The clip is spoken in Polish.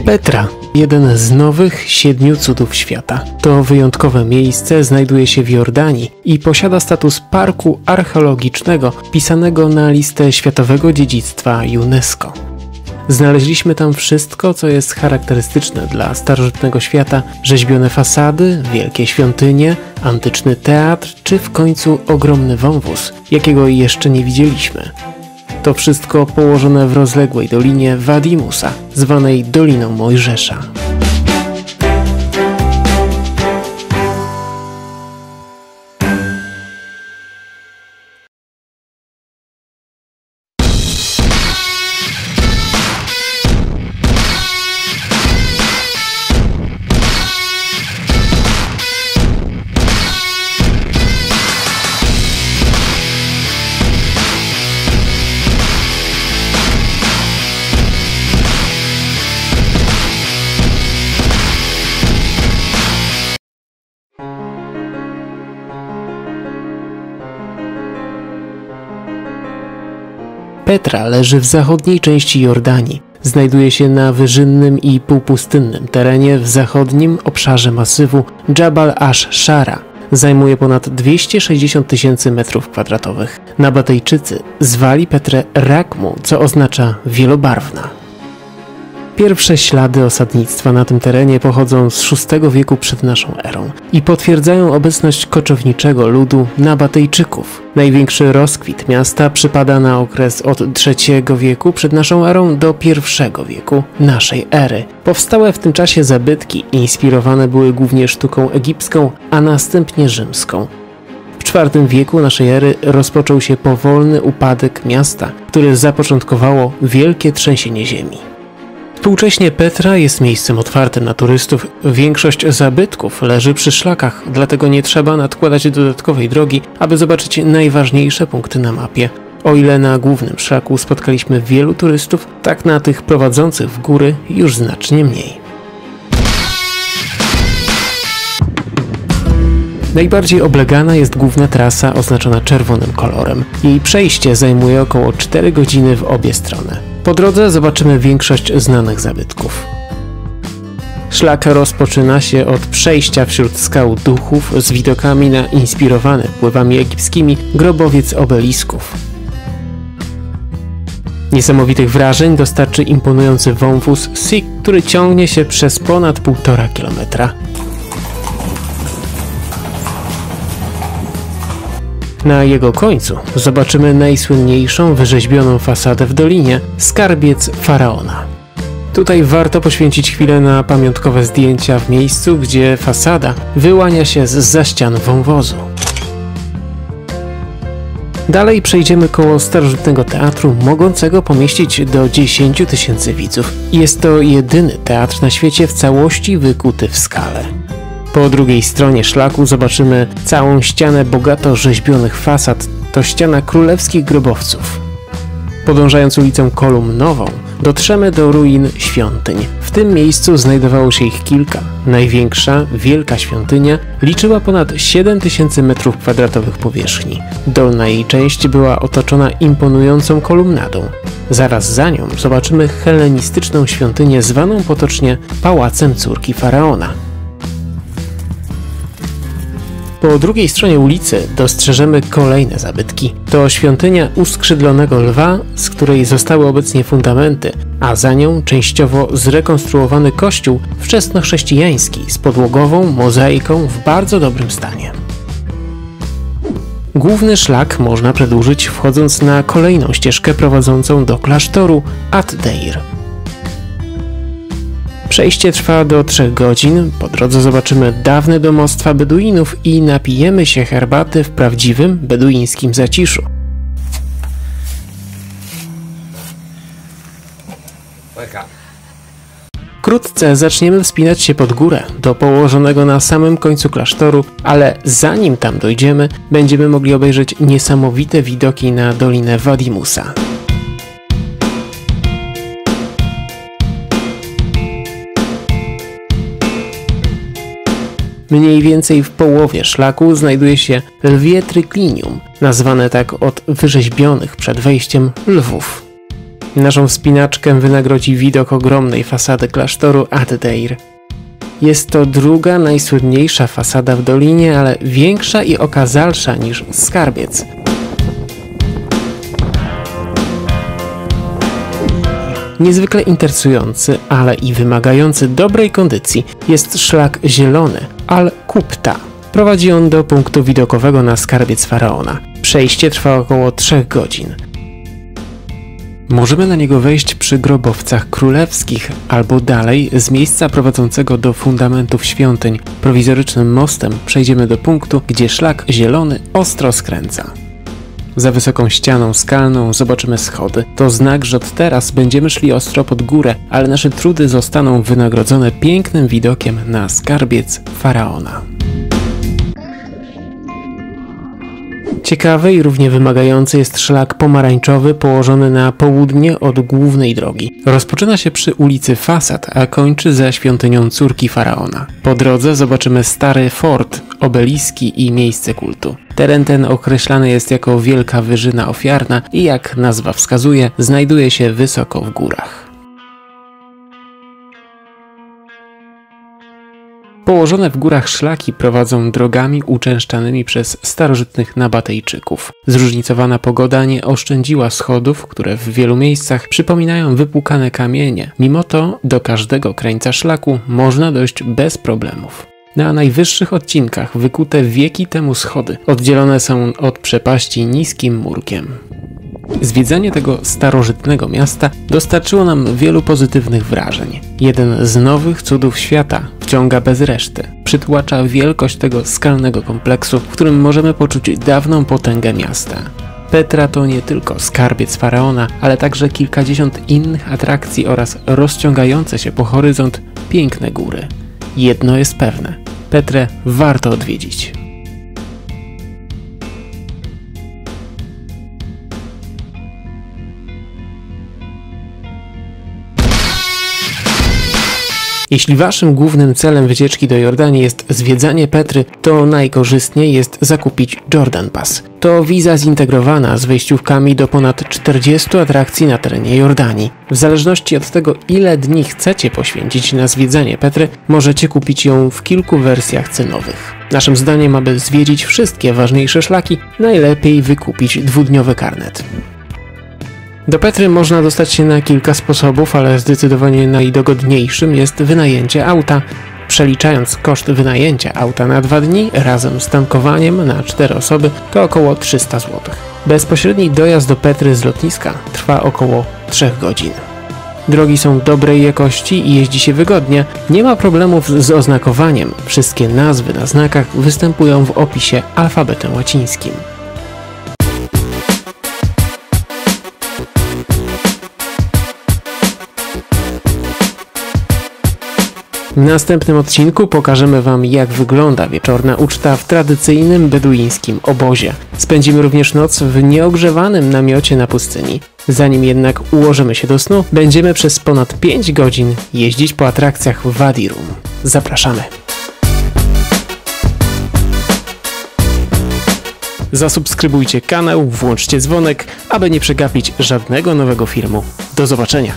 Petra, jeden z nowych 7 cudów świata. To wyjątkowe miejsce znajduje się w Jordanii i posiada status parku archeologicznego wpisanego na listę Światowego Dziedzictwa UNESCO. Znaleźliśmy tam wszystko, co jest charakterystyczne dla starożytnego świata: rzeźbione fasady, wielkie świątynie, antyczny teatr, czy w końcu ogromny wąwóz, jakiego jeszcze nie widzieliśmy. To wszystko położone w rozległej dolinie Wadi Musa, zwanej Doliną Mojżesza. Petra leży w zachodniej części Jordanii. Znajduje się na wyżynnym i półpustynnym terenie w zachodnim obszarze masywu Jabal ash-Shara. Zajmuje ponad 260 000 m². Nabatejczycy zwali Petrę Rakmu, co oznacza wielobarwna. Pierwsze ślady osadnictwa na tym terenie pochodzą z VI wieku przed naszą erą i potwierdzają obecność koczowniczego ludu Nabatejczyków. Największy rozkwit miasta przypada na okres od III wieku przed naszą erą do I wieku naszej ery. Powstałe w tym czasie zabytki inspirowane były głównie sztuką egipską, a następnie rzymską. W IV wieku naszej ery rozpoczął się powolny upadek miasta, który zapoczątkowało wielkie trzęsienie ziemi. Współcześnie Petra jest miejscem otwartym na turystów. Większość zabytków leży przy szlakach, dlatego nie trzeba nadkładać dodatkowej drogi, aby zobaczyć najważniejsze punkty na mapie. O ile na głównym szlaku spotkaliśmy wielu turystów, tak na tych prowadzących w góry już znacznie mniej. Najbardziej oblegana jest główna trasa oznaczona czerwonym kolorem. Jej przejście zajmuje około 4 godziny w obie strony. Po drodze zobaczymy większość znanych zabytków. Szlak rozpoczyna się od przejścia wśród skał duchów z widokami na inspirowany wpływami egipskimi grobowiec obelisków. Niesamowitych wrażeń dostarczy imponujący wąwóz Sikh, który ciągnie się przez ponad 1,5 kilometra. Na jego końcu zobaczymy najsłynniejszą wyrzeźbioną fasadę w dolinie – skarbiec faraona. Tutaj warto poświęcić chwilę na pamiątkowe zdjęcia w miejscu, gdzie fasada wyłania się zza ścian wąwozu. Dalej przejdziemy koło starożytnego teatru, mogącego pomieścić do 10 000 widzów. Jest to jedyny teatr na świecie w całości wykuty w skale. Po drugiej stronie szlaku zobaczymy całą ścianę bogato rzeźbionych fasad. To ściana królewskich grobowców. Podążając ulicą Kolumnową, dotrzemy do ruin świątyń. W tym miejscu znajdowało się ich kilka. Największa, wielka świątynia liczyła ponad 7 000 m² powierzchni. Dolna jej część była otoczona imponującą kolumnadą. Zaraz za nią zobaczymy hellenistyczną świątynię zwaną potocznie Pałacem Córki Faraona. Po drugiej stronie ulicy dostrzeżemy kolejne zabytki. To świątynia uskrzydlonego lwa, z której zostały obecnie fundamenty, a za nią częściowo zrekonstruowany kościół wczesnochrześcijański z podłogową mozaiką w bardzo dobrym stanie. Główny szlak można przedłużyć wchodząc na kolejną ścieżkę prowadzącą do klasztoru Ad-Deir. Przejście trwa do 3 godzin, po drodze zobaczymy dawne domostwa Beduinów i napijemy się herbaty w prawdziwym beduińskim zaciszu. Wkrótce zaczniemy wspinać się pod górę, do położonego na samym końcu klasztoru, ale zanim tam dojdziemy, będziemy mogli obejrzeć niesamowite widoki na Dolinę Wadi Musa. Mniej więcej w połowie szlaku znajduje się lwie tryklinium, nazwane tak od wyrzeźbionych przed wejściem lwów. Naszą wspinaczkę wynagrodzi widok ogromnej fasady klasztoru Ad-Deir. Jest to druga najsłynniejsza fasada w dolinie, ale większa i okazalsza niż skarbiec. Niezwykle interesujący, ale i wymagający dobrej kondycji jest szlak zielony, Al-Kubta. Prowadzi on do punktu widokowego na skarbiec faraona. Przejście trwa około 3 godzin. Możemy na niego wejść przy grobowcach królewskich albo dalej z miejsca prowadzącego do fundamentów świątyń. Prowizorycznym mostem przejdziemy do punktu, gdzie szlak zielony ostro skręca. Za wysoką ścianą skalną zobaczymy schody. To znak, że od teraz będziemy szli ostro pod górę, ale nasze trudy zostaną wynagrodzone pięknym widokiem na skarbiec faraona. Ciekawy i równie wymagający jest szlak pomarańczowy położony na południe od głównej drogi. Rozpoczyna się przy ulicy Fasad, a kończy ze świątynią córki faraona. Po drodze zobaczymy stary fort, obeliski i miejsce kultu. Teren ten określany jest jako wielka wyżyna ofiarna i jak nazwa wskazuje, znajduje się wysoko w górach. Położone w górach szlaki prowadzą drogami uczęszczanymi przez starożytnych Nabatejczyków. Zróżnicowana pogoda nie oszczędziła schodów, które w wielu miejscach przypominają wypłukane kamienie. Mimo to do każdego krańca szlaku można dojść bez problemów. Na najwyższych odcinkach wykute wieki temu schody oddzielone są od przepaści niskim murkiem. Zwiedzanie tego starożytnego miasta dostarczyło nam wielu pozytywnych wrażeń. Jeden z nowych cudów świata wciąga bez reszty. Przytłacza wielkość tego skalnego kompleksu, w którym możemy poczuć dawną potęgę miasta. Petra to nie tylko skarbiec faraona, ale także kilkadziesiąt innych atrakcji oraz rozciągające się po horyzont piękne góry. Jedno jest pewne. Petrę warto odwiedzić. Jeśli waszym głównym celem wycieczki do Jordanii jest zwiedzanie Petry, to najkorzystniej jest zakupić Jordan Pass. To wiza zintegrowana z wejściówkami do ponad 40 atrakcji na terenie Jordanii. W zależności od tego, ile dni chcecie poświęcić na zwiedzanie Petry, możecie kupić ją w kilku wersjach cenowych. Naszym zdaniem, aby zwiedzić wszystkie ważniejsze szlaki, najlepiej wykupić 2-dniowy karnet. Do Petry można dostać się na kilka sposobów, ale zdecydowanie najdogodniejszym jest wynajęcie auta. Przeliczając koszt wynajęcia auta na 2 dni razem z tankowaniem na 4 osoby to około 300 zł. Bezpośredni dojazd do Petry z lotniska trwa około 3 godzin. Drogi są dobrej jakości i jeździ się wygodnie. Nie ma problemów z oznakowaniem. Wszystkie nazwy na znakach występują w opisie alfabetem łacińskim. W następnym odcinku pokażemy wam, jak wygląda wieczorna uczta w tradycyjnym beduińskim obozie. Spędzimy również noc w nieogrzewanym namiocie na pustyni. Zanim jednak ułożymy się do snu, będziemy przez ponad 5 godzin jeździć po atrakcjach w Wadi Rum. Zapraszamy! Zasubskrybujcie kanał, włączcie dzwonek, aby nie przegapić żadnego nowego filmu. Do zobaczenia!